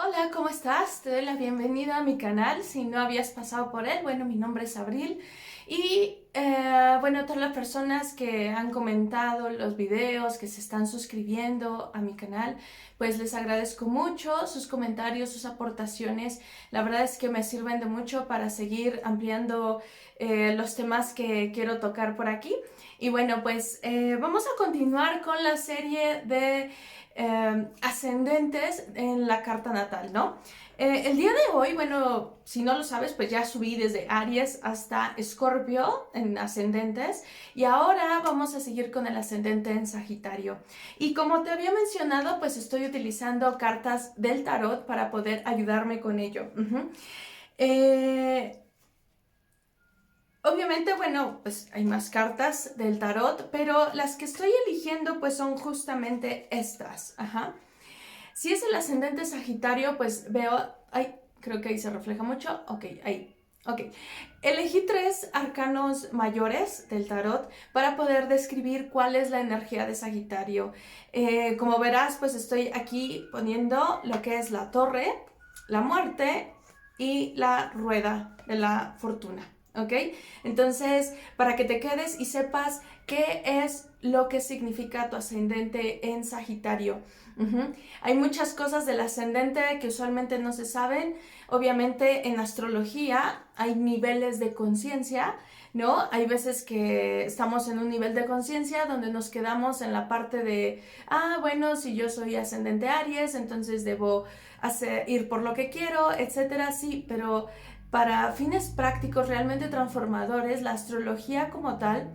Hola, ¿cómo estás? Te doy la bienvenida a mi canal. Si no habías pasado por él, bueno, mi nombre es Abril. Y bueno, todas las personas que han comentado los videos, que se están suscribiendo a mi canal, pues les agradezco mucho sus comentarios, sus aportaciones. La verdad es que me sirven de mucho para seguir ampliando los temas que quiero tocar por aquí. Y bueno, pues vamos a continuar con la serie de ascendentes en la carta natal, ¿no? El día de hoy, bueno, si no lo sabes, pues ya subí desde Aries hasta Escorpio en ascendentes y ahora vamos a seguir con el ascendente en Sagitario. Y como te había mencionado, pues estoy utilizando cartas del tarot para poder ayudarme con ello. Eh, Obviamente, bueno, pues hay más cartas del tarot, pero las que estoy eligiendo pues son justamente estas. Ajá. Si es el ascendente Sagitario, pues veo, ay, creo que ahí se refleja mucho, ok, ahí, ok. Elegí tres arcanos mayores del tarot para poder describir cuál es la energía de Sagitario. Como verás, pues estoy aquí poniendo lo que es la torre, la muerte y la rueda de la fortuna. ¿Ok? Entonces, para que te quedes y sepas qué es lo que significa tu ascendente en Sagitario. Hay muchas cosas del ascendente que usualmente no se saben. Obviamente en astrología hay niveles de conciencia, ¿no? Hay veces que estamos en un nivel de conciencia donde nos quedamos en la parte de, bueno, si yo soy ascendente Aries, entonces debo ir por lo que quiero, etcétera, sí, pero para fines prácticos realmente transformadores, la astrología como tal,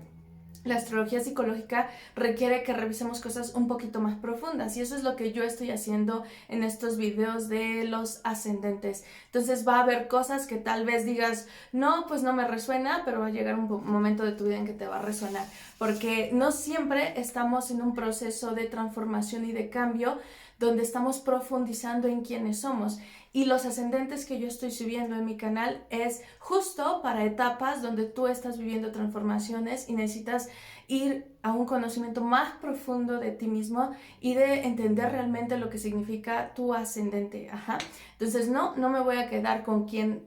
la astrología psicológica requiere que revisemos cosas un poquito más profundas y eso es lo que yo estoy haciendo en estos videos de los ascendentes. Entonces va a haber cosas que tal vez digas, no, pues no me resuena, pero va a llegar un momento de tu vida en que te va a resonar, porque no siempre estamos en un proceso de transformación y de cambio donde estamos profundizando en quiénes somos. Y los ascendentes que yo estoy subiendo en mi canal es justo para etapas donde tú estás viviendo transformaciones y necesitas ir a un conocimiento más profundo de ti mismo y de entender realmente lo que significa tu ascendente. Ajá. Entonces no me voy a quedar con quién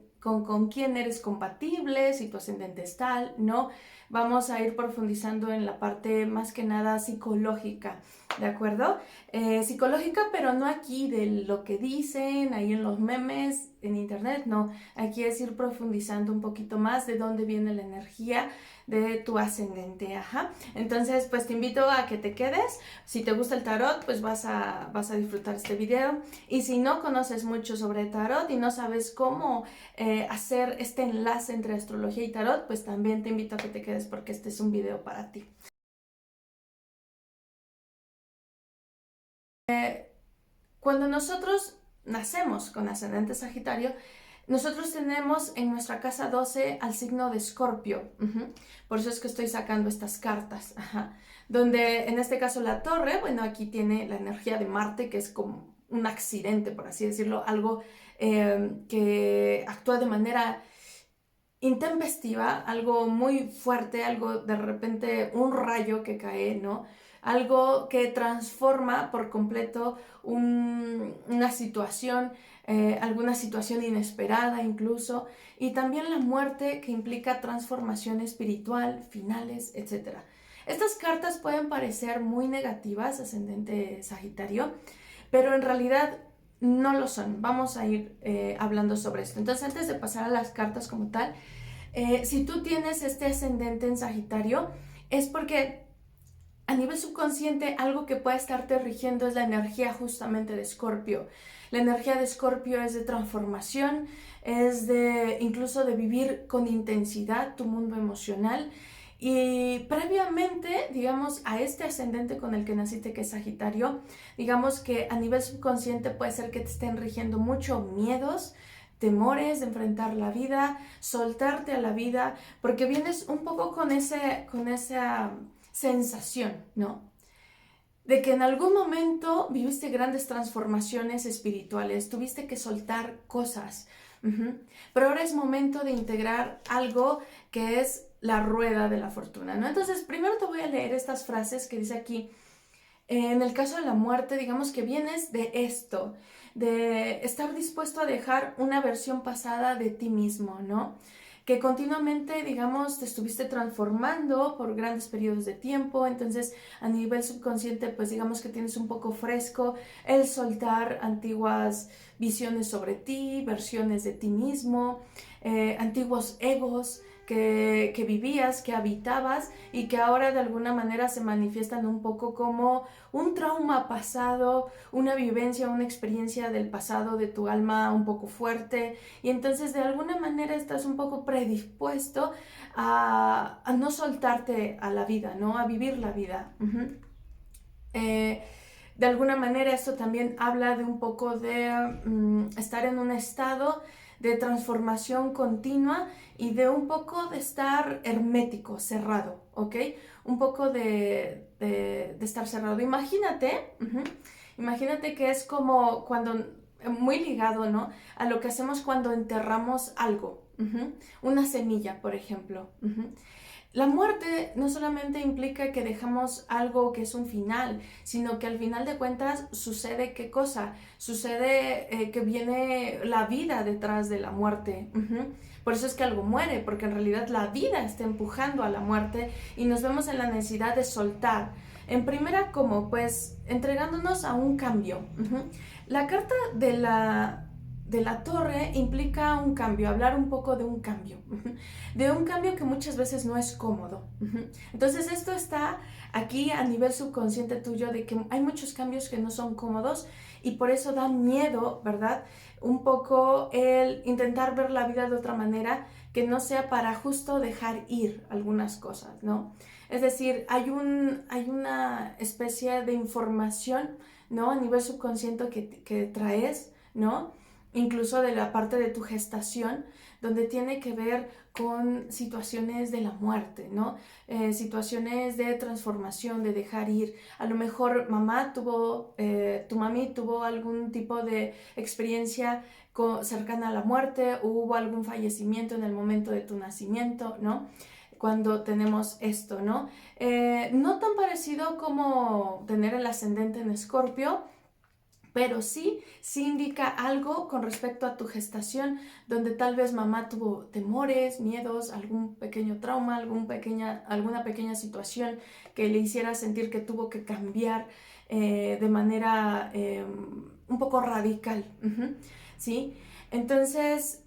eres compatible, si tu ascendente es tal, no. Vamos a ir profundizando en la parte más que nada psicológica, ¿de acuerdo? Psicológica, pero no aquí de lo que dicen ahí en los memes, en internet, no. Aquí es ir profundizando un poquito más de dónde viene la energía de tu ascendente, ajá. Entonces, pues te invito a que te quedes. Si te gusta el tarot, pues vas a disfrutar este video. Y si no conoces mucho sobre tarot y no sabes cómo hacer este enlace entre astrología y tarot, pues también te invito a que te quedes porque este es un video para ti. Cuando nosotros nacemos con ascendente Sagitario, nosotros tenemos en nuestra casa 12 al signo de Escorpio. Por eso es que estoy sacando estas cartas. Ajá. Donde en este caso la torre, bueno, aquí tiene la energía de Marte, que es como un accidente, por así decirlo, algo que actúa de manera intempestiva, algo muy fuerte, algo de repente, un rayo que cae, ¿no? Algo que transforma por completo una situación, alguna situación inesperada incluso, y también la muerte que implica transformación espiritual, finales, etc. Estas cartas pueden parecer muy negativas, ascendente Sagitario, pero en realidad no lo son. Vamos a ir hablando sobre esto. Entonces, antes de pasar a las cartas como tal, si tú tienes este ascendente en Sagitario, es porque a nivel subconsciente algo que puede estarte rigiendo es la energía justamente de Escorpio. La energía de Escorpio es de transformación, es de incluso de vivir con intensidad tu mundo emocional. Y previamente, digamos, a este ascendente con el que naciste, que es Sagitario, digamos que a nivel subconsciente puede ser que te estén rigiendo mucho miedos, temores de enfrentar la vida, soltarte a la vida, porque vienes un poco con esa sensación, ¿no? De que en algún momento viviste grandes transformaciones espirituales, tuviste que soltar cosas, pero ahora es momento de integrar algo que es la rueda de la fortuna, ¿no? Entonces, primero te voy a leer estas frases que dice aquí. En el caso de la muerte, digamos que vienes de esto. de estar dispuesto a dejar una versión pasada de ti mismo, ¿no? Que continuamente, digamos, te estuviste transformando por grandes periodos de tiempo, entonces a nivel subconsciente, pues digamos que tienes un poco fresco el soltar antiguas visiones sobre ti, versiones de ti mismo, antiguos egos que vivías, que habitabas y que ahora de alguna manera se manifiestan un poco como un trauma pasado, una vivencia, una experiencia del pasado de tu alma un poco fuerte, y entonces de alguna manera estás un poco predispuesto a no soltarte a la vida, ¿no? A vivir la vida. De alguna manera esto también habla de un poco de estar en un estado de transformación continua y de un poco de estar hermético, cerrado, ¿ok? Un poco de estar cerrado. Imagínate que es como cuando, muy ligado, ¿no? A lo que hacemos cuando enterramos algo, una semilla, por ejemplo. La muerte no solamente implica que dejamos algo que es un final, sino que al final de cuentas sucede ¿qué cosa? Sucede que viene la vida detrás de la muerte. Por eso es que algo muere, porque en realidad la vida está empujando a la muerte y nos vemos en la necesidad de soltar. En primera, ¿cómo? Pues entregándonos a un cambio. La carta de la torre implica un cambio, hablar un poco de un cambio, de un cambio que muchas veces no es cómodo. Entonces esto está aquí a nivel subconsciente tuyo de que hay muchos cambios que no son cómodos y por eso da miedo, ¿verdad? Un poco el intentar ver la vida de otra manera que no sea para justo dejar ir algunas cosas, ¿no? Es decir, hay una especie de información, ¿no? A nivel subconsciente que traes, ¿no? Incluso de la parte de tu gestación, donde tiene que ver con situaciones de la muerte, ¿no? Situaciones de transformación, de dejar ir. A lo mejor tu mami tuvo algún tipo de experiencia cercana a la muerte, o hubo algún fallecimiento en el momento de tu nacimiento, ¿no? Cuando tenemos esto, ¿no? No tan parecido como tener el ascendente en Escorpio, pero sí indica algo con respecto a tu gestación, donde tal vez mamá tuvo temores, miedos, algún pequeño trauma, alguna pequeña situación que le hiciera sentir que tuvo que cambiar de manera un poco radical, ¿sí? Entonces,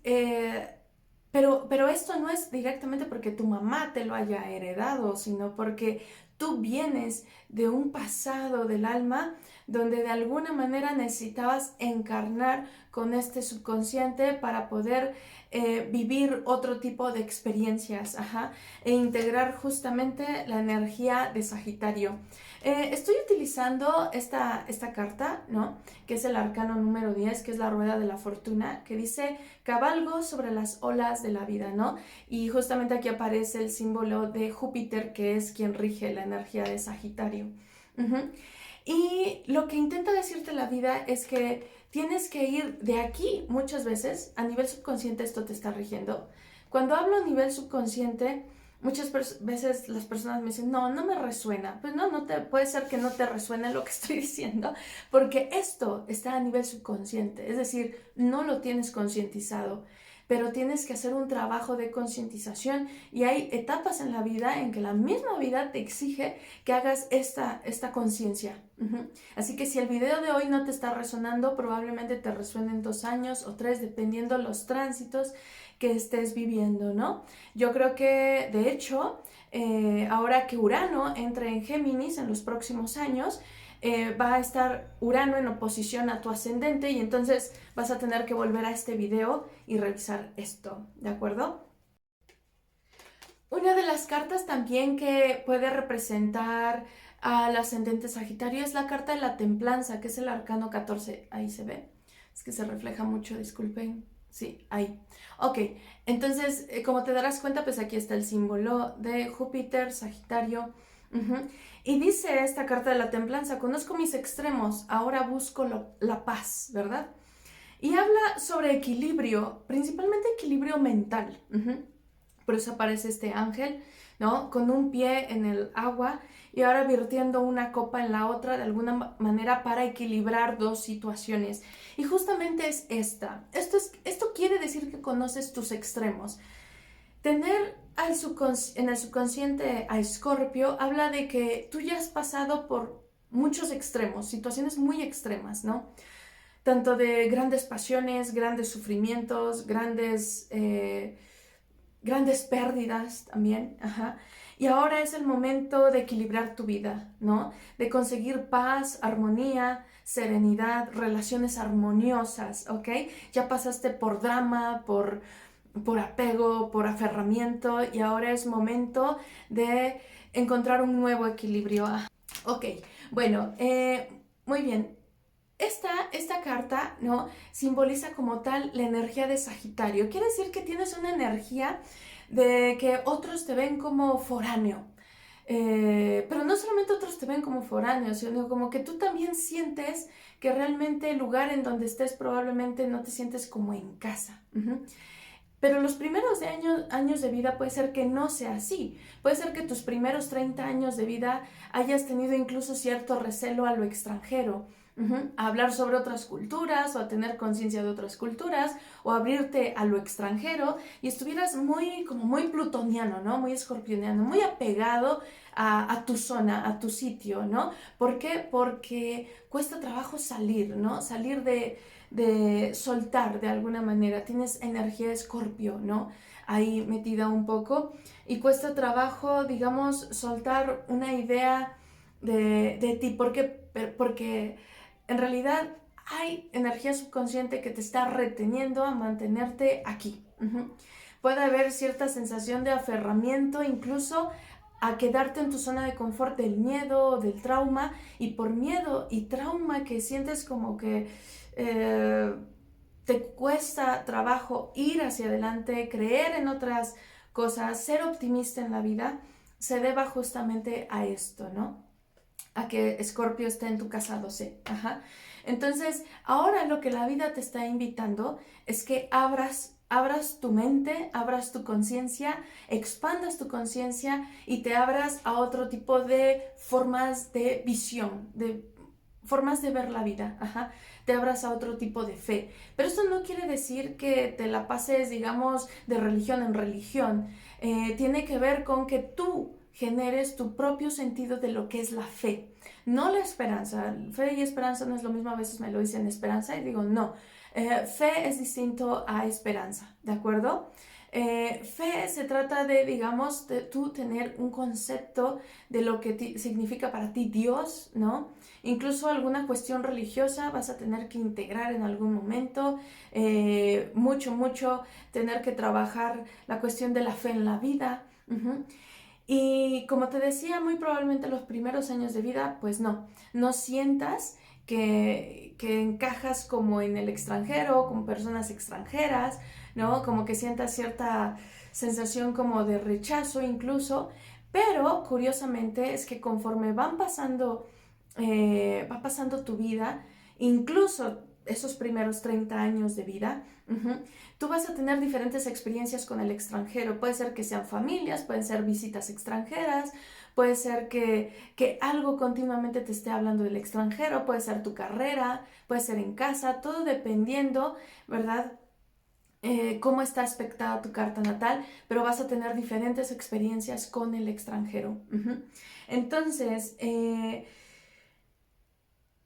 pero esto no es directamente porque tu mamá te lo haya heredado, sino porque tú vienes de un pasado del alma donde de alguna manera necesitabas encarnar con este subconsciente para poder vivir otro tipo de experiencias, e integrar justamente la energía de Sagitario. Estoy utilizando esta carta, ¿no? Que es el arcano número 10, que es la rueda de la fortuna, que dice cabalgo sobre las olas de la vida, ¿no? Y justamente aquí aparece el símbolo de Júpiter, que es quien rige la energía de Sagitario. Y lo que intenta decirte la vida es que tienes que ir de aquí muchas veces, a nivel subconsciente esto te está rigiendo. Cuando hablo a nivel subconsciente, muchas veces las personas me dicen, no me resuena. Pues puede ser que no te resuene lo que estoy diciendo, porque esto está a nivel subconsciente, es decir, no lo tienes concientizado, pero tienes que hacer un trabajo de concientización y hay etapas en la vida en que la misma vida te exige que hagas esta conciencia. Así que si el video de hoy no te está resonando, probablemente te resuene en 2 años o 3, dependiendo los tránsitos que estés viviendo, ¿no? Yo creo que, de hecho, ahora que Urano entre en Géminis en los próximos años, va a estar Urano en oposición a tu ascendente y entonces vas a tener que volver a este video y revisar esto, ¿de acuerdo? Una de las cartas también que puede representar al ascendente Sagitario es la carta de la templanza, que es el arcano 14. Ahí se ve. Es que se refleja mucho, disculpen. Sí, ahí. Ok, entonces, como te darás cuenta, pues aquí está el símbolo de Júpiter, Sagitario. Y dice esta carta de la templanza, conozco mis extremos, ahora busco la paz, ¿verdad? Y habla sobre equilibrio, principalmente equilibrio mental. Por eso aparece este ángel, ¿no? Con un pie en el agua y ahora virtiendo una copa en la otra de alguna manera para equilibrar dos situaciones. Y justamente es esta. Esto quiere decir que conoces tus extremos. Tener en el subconsciente a Escorpio habla de que tú ya has pasado por muchos extremos, situaciones muy extremas, ¿no? Tanto de grandes pasiones, grandes sufrimientos, grandes pérdidas también, ajá. Y ahora es el momento de equilibrar tu vida, ¿no? De conseguir paz, armonía, serenidad, relaciones armoniosas, ¿ok? Ya pasaste por drama, por apego, por aferramiento y ahora es momento de encontrar un nuevo equilibrio. Ok, bueno, muy bien. Esta carta, ¿no? Simboliza como tal la energía de Sagitario. Quiere decir que tienes una energía de que otros te ven como foráneo. Pero no solamente otros te ven como foráneo, sino como que tú también sientes que realmente el lugar en donde estés probablemente no te sientes como en casa. Pero los primeros años de vida puede ser que no sea así. Puede ser que tus primeros 30 años de vida hayas tenido incluso cierto recelo a lo extranjero. A hablar sobre otras culturas o a tener conciencia de otras culturas o abrirte a lo extranjero y estuvieras como muy plutoniano, ¿no? Muy escorpioniano, muy apegado a tu zona, a tu sitio, ¿no? ¿Por qué? Porque cuesta trabajo salir, ¿no? Salir de soltar de alguna manera. Tienes energía Escorpio, ¿no? Ahí metida un poco y cuesta trabajo, digamos, soltar una idea de ti. ¿Por qué? Porque en realidad hay energía subconsciente que te está reteniendo a mantenerte aquí. Puede haber cierta sensación de aferramiento, incluso a quedarte en tu zona de confort del miedo, del trauma, y por miedo y trauma que sientes como que te cuesta trabajo ir hacia adelante, creer en otras cosas, ser optimista en la vida, se deba justamente a esto, ¿no? A que Escorpio esté en tu casa 12. Ajá. Entonces, ahora lo que la vida te está invitando es que abras tu mente, abras tu conciencia, expandas tu conciencia y te abras a otro tipo de formas de visión, de formas de ver la vida. Ajá. Te abras a otro tipo de fe. Pero esto no quiere decir que te la pases, digamos, de religión en religión. Tiene que ver con que tú generes tu propio sentido de lo que es la fe, no la esperanza. Fe y esperanza no es lo mismo, a veces me lo dicen esperanza y digo no. Fe es distinto a esperanza, ¿de acuerdo? Fe se trata de, digamos, de tú tener un concepto de lo que significa para ti Dios, ¿no? Incluso alguna cuestión religiosa vas a tener que integrar en algún momento, mucho tener que trabajar la cuestión de la fe en la vida. Y como te decía, muy probablemente los primeros años de vida, pues no sientas que encajas como en el extranjero, como personas extranjeras, ¿no? Como que sientas cierta sensación como de rechazo incluso, pero curiosamente es que conforme va pasando tu vida, incluso esos primeros 30 años de vida, tú vas a tener diferentes experiencias con el extranjero. Puede ser que sean familias, pueden ser visitas extranjeras, puede ser que algo continuamente te esté hablando del extranjero, puede ser tu carrera, puede ser en casa, todo dependiendo, ¿verdad? Cómo está aspectada tu carta natal, pero vas a tener diferentes experiencias con el extranjero. Entonces,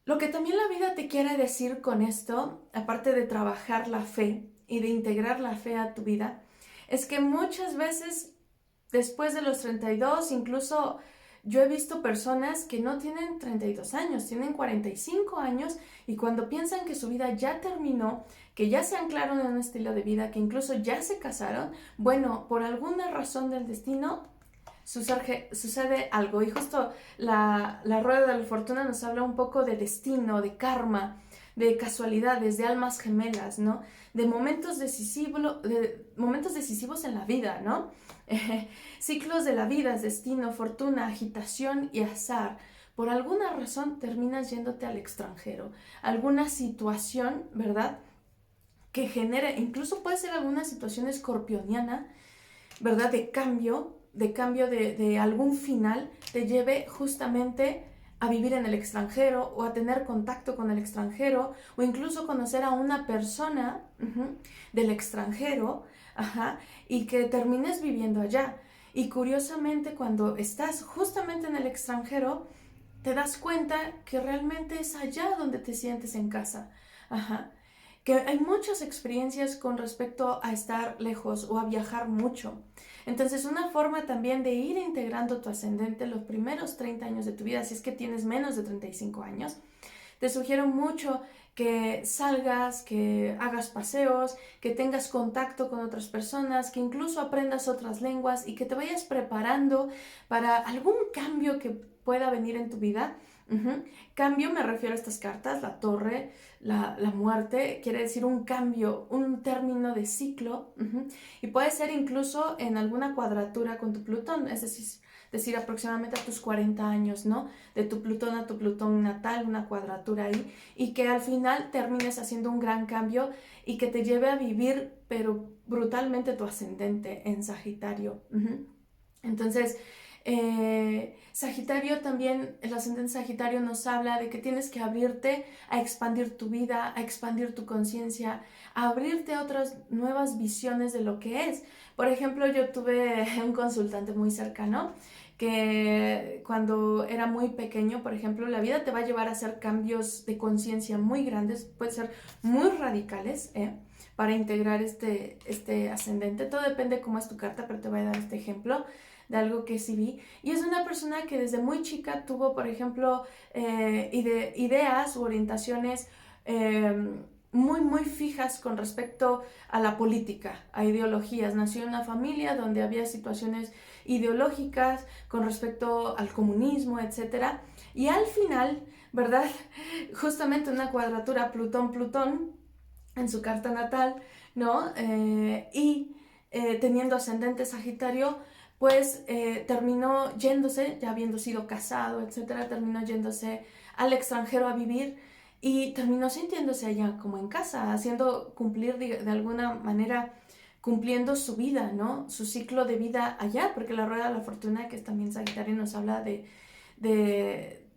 lo que también la vida te quiere decir con esto, aparte de trabajar la fe y de integrar la fe a tu vida, es que muchas veces después de los 32, incluso yo he visto personas que no tienen 32 años, tienen 45 años y cuando piensan que su vida ya terminó, que ya se anclaron en un estilo de vida, que incluso ya se casaron, bueno, por alguna razón del destino sucede algo. Y justo la rueda de la fortuna nos habla un poco de destino, de karma, de casualidades, de almas gemelas, ¿no? De momentos decisivos en la vida, ¿no? Ciclos de la vida, destino, fortuna, agitación y azar. Por alguna razón terminas yéndote al extranjero. Alguna situación, ¿verdad? Que genere, incluso puede ser alguna situación escorpioniana, ¿verdad? De cambio, de cambio de algún final te lleve justamente a vivir en el extranjero o a tener contacto con el extranjero o incluso conocer a una persona del extranjero, y que termines viviendo allá. Y curiosamente, cuando estás justamente en el extranjero, te das cuenta que realmente es allá donde te sientes en casa. Que hay muchas experiencias con respecto a estar lejos o a viajar mucho. Entonces, una forma también de ir integrando tu ascendente los primeros 30 años de tu vida, si es que tienes menos de 35 años, te sugiero mucho que salgas, que hagas paseos, que tengas contacto con otras personas, que incluso aprendas otras lenguas y que te vayas preparando para algún cambio que pueda venir en tu vida. Cambio, me refiero a estas cartas, la torre, la muerte, quiere decir un cambio, un término de ciclo, y puede ser incluso en alguna cuadratura con tu Plutón, es decir, aproximadamente a tus 40 años, ¿no? De tu Plutón a tu Plutón natal, una cuadratura ahí, y que al final termines haciendo un gran cambio y que te lleve a vivir, pero brutalmente, tu ascendente en Sagitario. Entonces, Sagitario también, el ascendente Sagitario nos habla de que tienes que abrirte a expandir tu vida, a expandir tu conciencia, a abrirte a otras nuevas visiones de lo que es. Por ejemplo, yo tuve un consultante muy cercano que cuando era muy pequeño, por ejemplo, la vida te va a llevar a hacer cambios de conciencia muy grandes, pueden ser muy radicales, para integrar este ascendente. Todo depende cómo es tu carta, pero te voy a dar este ejemplo de algo que sí vi. Y es una persona que desde muy chica tuvo, por ejemplo, ideas u orientaciones muy, muy fijas con respecto a la política, a ideologías. Nació en una familia donde había situaciones ideológicas con respecto al comunismo, etc. Y al final, ¿verdad? Justamente una cuadratura Plutón-Plutón en su carta natal, ¿no? Teniendo ascendente Sagitario, pues terminó yéndose, ya habiendo sido casado, etcétera, terminó yéndose al extranjero a vivir y terminó sintiéndose allá como en casa, haciendo cumplir de alguna manera, cumpliendo su vida, ¿no? Su ciclo de vida allá, porque la rueda de la fortuna, que es también Sagitario, nos habla de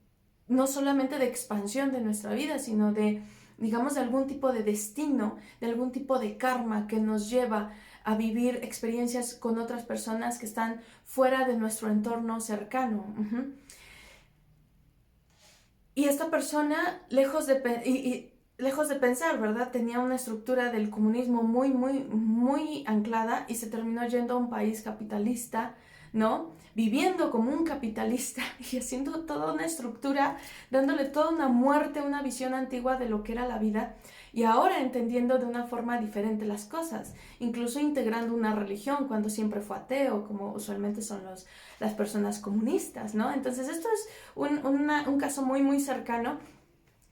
no solamente de expansión de nuestra vida, sino de, digamos, de algún tipo de destino, de algún tipo de karma que nos lleva a vivir experiencias con otras personas que están fuera de nuestro entorno cercano. Y esta persona, lejos de pensar, ¿verdad? Tenía una estructura del comunismo muy, muy, muy anclada y se terminó yendo a un país capitalista, ¿no? Viviendo como un capitalista y haciendo toda una estructura, dándole toda una muerte, una visión antigua de lo que era la vida, y ahora entendiendo de una forma diferente las cosas, incluso integrando una religión cuando siempre fue ateo, como usualmente son las personas comunistas, ¿no? Entonces esto es un caso muy, muy cercano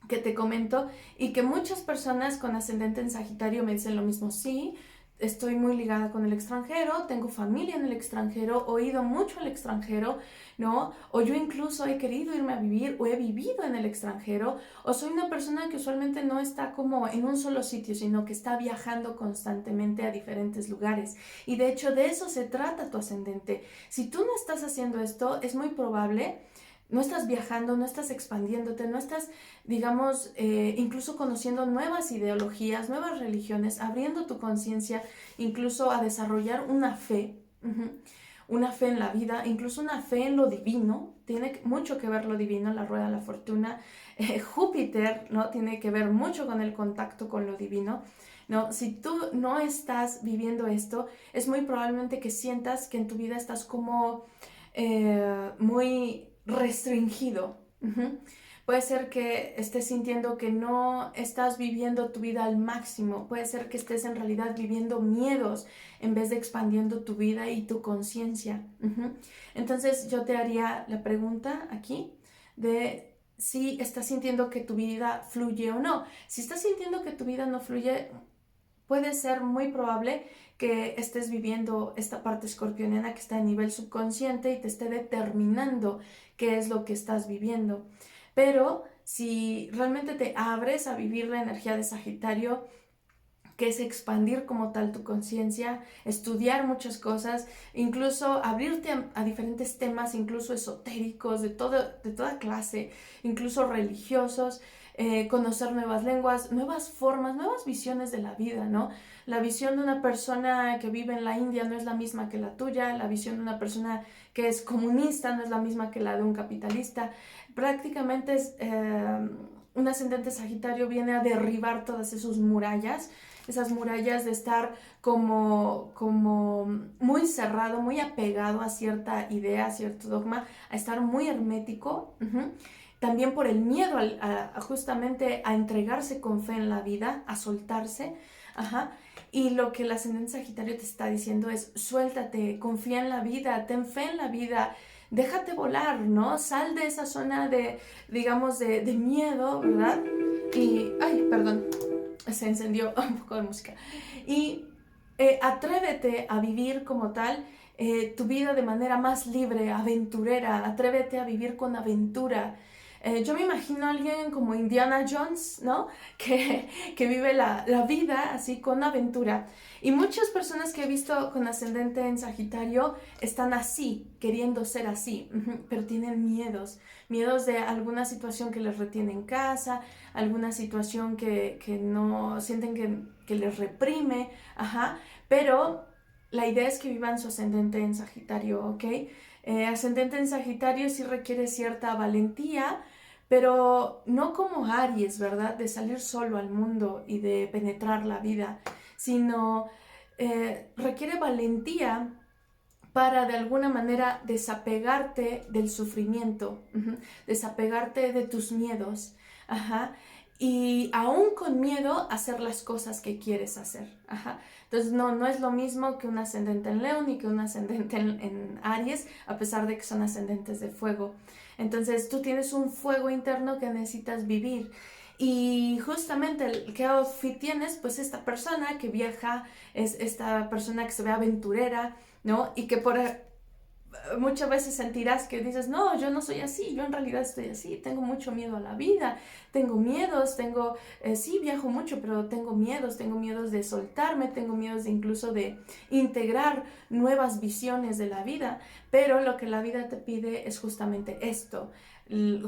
que te comento, y que muchas personas con ascendente en Sagitario me dicen lo mismo. Sí, estoy muy ligada con el extranjero, tengo familia en el extranjero, he ido mucho al extranjero, ¿no? O yo incluso he querido irme a vivir o he vivido en el extranjero, o soy una persona que usualmente no está como en un solo sitio, sino que está viajando constantemente a diferentes lugares. Y de hecho de eso se trata tu ascendente. Si tú no estás haciendo esto, es muy probable, no estás viajando, no estás expandiéndote, no estás, digamos, incluso conociendo nuevas ideologías, nuevas religiones, abriendo tu conciencia, incluso a desarrollar una fe, una fe en la vida, incluso una fe en lo divino. Tiene mucho que ver lo divino, la rueda de la fortuna. Júpiter, ¿no? Tiene que ver mucho con el contacto con lo divino, ¿no? Si tú no estás viviendo esto, es muy probablemente que sientas que en tu vida estás como muy restringido. Puede ser que estés sintiendo que no estás viviendo tu vida al máximo. Puede ser que estés en realidad viviendo miedos en vez de expandiendo tu vida y tu conciencia. Entonces yo te haría la pregunta aquí de si estás sintiendo que tu vida fluye o no. Si estás sintiendo que tu vida no fluye, puede ser muy probable que estés viviendo esta parte escorpioniana que está a nivel subconsciente y te esté determinando qué es lo que estás viviendo. Pero si realmente te abres a vivir la energía de Sagitario, que es expandir como tal tu conciencia, estudiar muchas cosas, incluso abrirte a diferentes temas, incluso esotéricos, de toda clase, incluso religiosos, conocer nuevas lenguas, nuevas formas, nuevas visiones de la vida, ¿no? La visión de una persona que vive en la India no es la misma que la tuya, la visión de una persona que es comunista no es la misma que la de un capitalista. Prácticamente es... un ascendente Sagitario viene a derribar todas esas murallas de estar como muy cerrado, muy apegado a cierta idea, a cierto dogma, a estar muy hermético. También por el miedo justamente a entregarse con fe en la vida, a soltarse. Y lo que el ascendente Sagitario te está diciendo es: suéltate, confía en la vida, ten fe en la vida, déjate volar, ¿no? Sal de esa zona digamos, de miedo, ¿verdad? Y, ay, perdón, se encendió un poco de música. Y atrévete a vivir como tal tu vida de manera más libre, aventurera, atrévete a vivir con aventura. Yo me imagino a alguien como Indiana Jones, ¿no? Que vive la vida así con aventura. Y muchas personas que he visto con ascendente en Sagitario están así, queriendo ser así, pero tienen miedos de alguna situación que les retiene en casa, alguna situación que no sienten que les reprime, pero la idea es que vivan su ascendente en Sagitario, ¿ok? Ascendente en Sagitario sí requiere cierta valentía, pero no como Aries, ¿verdad? De salir solo al mundo y de penetrar la vida, sino requiere valentía para de alguna manera desapegarte del sufrimiento, desapegarte de tus miedos, y aún con miedo hacer las cosas que quieres hacer. Entonces no es lo mismo que un ascendente en Leo ni que un ascendente en Aries, a pesar de que son ascendentes de fuego. Entonces tú tienes un fuego interno que necesitas vivir. Y justamente, ¿qué outfit tienes? Pues esta persona que viaja, es esta persona que se ve aventurera, ¿no? Y que muchas veces sentirás que dices: no, yo no soy así, yo en realidad estoy así, tengo mucho miedo a la vida, tengo miedos, sí viajo mucho, pero tengo miedos de soltarme, tengo miedos de incluso de integrar nuevas visiones de la vida, pero lo que la vida te pide es justamente esto.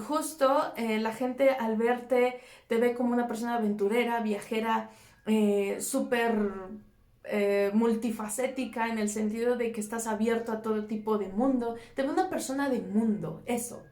Justo la gente al verte te ve como una persona aventurera, viajera, súper multifacética, en el sentido de que estás abierto a todo tipo de mundo. Te ve una persona de mundo, eso.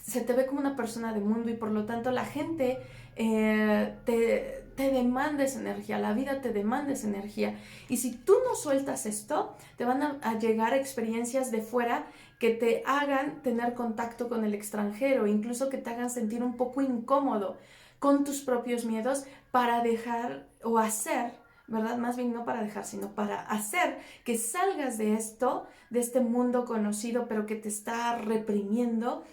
Se te ve como una persona de mundo, y por lo tanto la gente te demanda esa energía, la vida te demanda esa energía. Y si tú no sueltas esto, te van a llegar experiencias de fuera que te hagan tener contacto con el extranjero, incluso que te hagan sentir un poco incómodo con tus propios miedos, para dejar o hacer, ¿verdad? Más bien no para dejar, sino para hacer que salgas de esto, de este mundo conocido, pero que te está reprimiendo,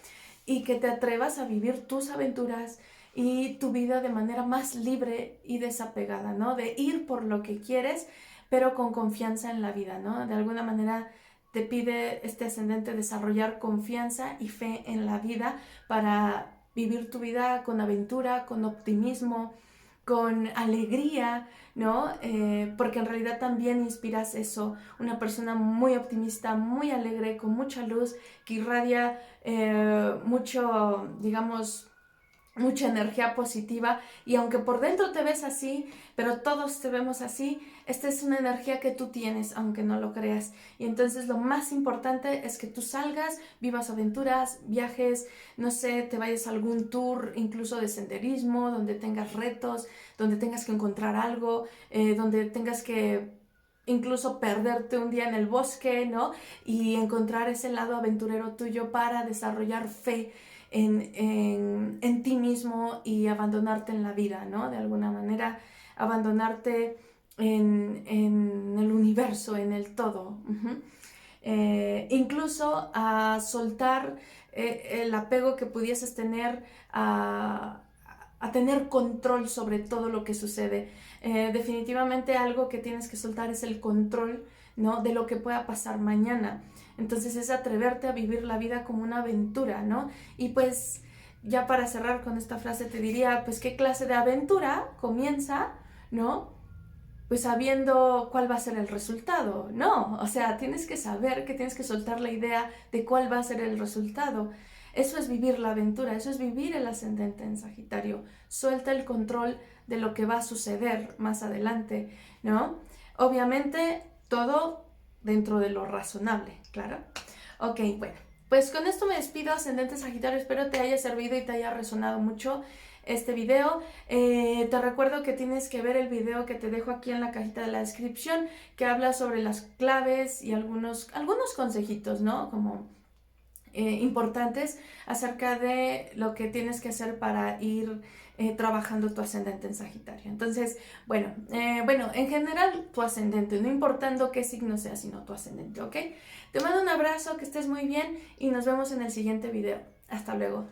y que te atrevas a vivir tus aventuras y tu vida de manera más libre y desapegada, ¿no? De ir por lo que quieres, pero con confianza en la vida, ¿no? De alguna manera te pide este ascendente desarrollar confianza y fe en la vida para vivir tu vida con aventura, con optimismo, con alegría, ¿no? Porque en realidad también inspiras eso, una persona muy optimista, muy alegre, con mucha luz, que irradia mucho, digamos, mucha energía positiva. Y aunque por dentro te ves así, pero todos te vemos así, esta es una energía que tú tienes, aunque no lo creas. Y entonces lo más importante es que tú salgas, vivas aventuras, viajes, no sé, te vayas a algún tour, incluso de senderismo, donde tengas retos, donde tengas que encontrar algo, donde tengas que incluso perderte un día en el bosque, ¿no? Y encontrar ese lado aventurero tuyo para desarrollar fe en ti mismo y abandonarte en la vida, ¿no? De alguna manera, abandonarte en el universo, en el todo. Incluso a soltar el apego que pudieses tener a tener control sobre todo lo que sucede. Definitivamente algo que tienes que soltar es el control, ¿no? De lo que pueda pasar mañana. Entonces es atreverte a vivir la vida como una aventura, ¿no? Y pues ya para cerrar con esta frase te diría, pues qué clase de aventura comienza, ¿no? pues sabiendo cuál va a ser el resultado. No, o sea, tienes que saber que tienes que soltar la idea de cuál va a ser el resultado. Eso es vivir la aventura, eso es vivir el ascendente en Sagitario. Suelta el control de lo que va a suceder más adelante, ¿no? Obviamente, todo dentro de lo razonable, claro. Ok, bueno, pues con esto me despido, ascendente Sagitario. Espero te haya servido y te haya resonado mucho este video. Te recuerdo que tienes que ver el video que te dejo aquí en la cajita de la descripción, que habla sobre las claves y algunos consejitos, ¿no? Como importantes acerca de lo que tienes que hacer para ir trabajando tu ascendente en Sagitario. Entonces, bueno, en general tu ascendente, no importando qué signo sea, sino tu ascendente, ¿ok? Te mando un abrazo, que estés muy bien y nos vemos en el siguiente video. Hasta luego.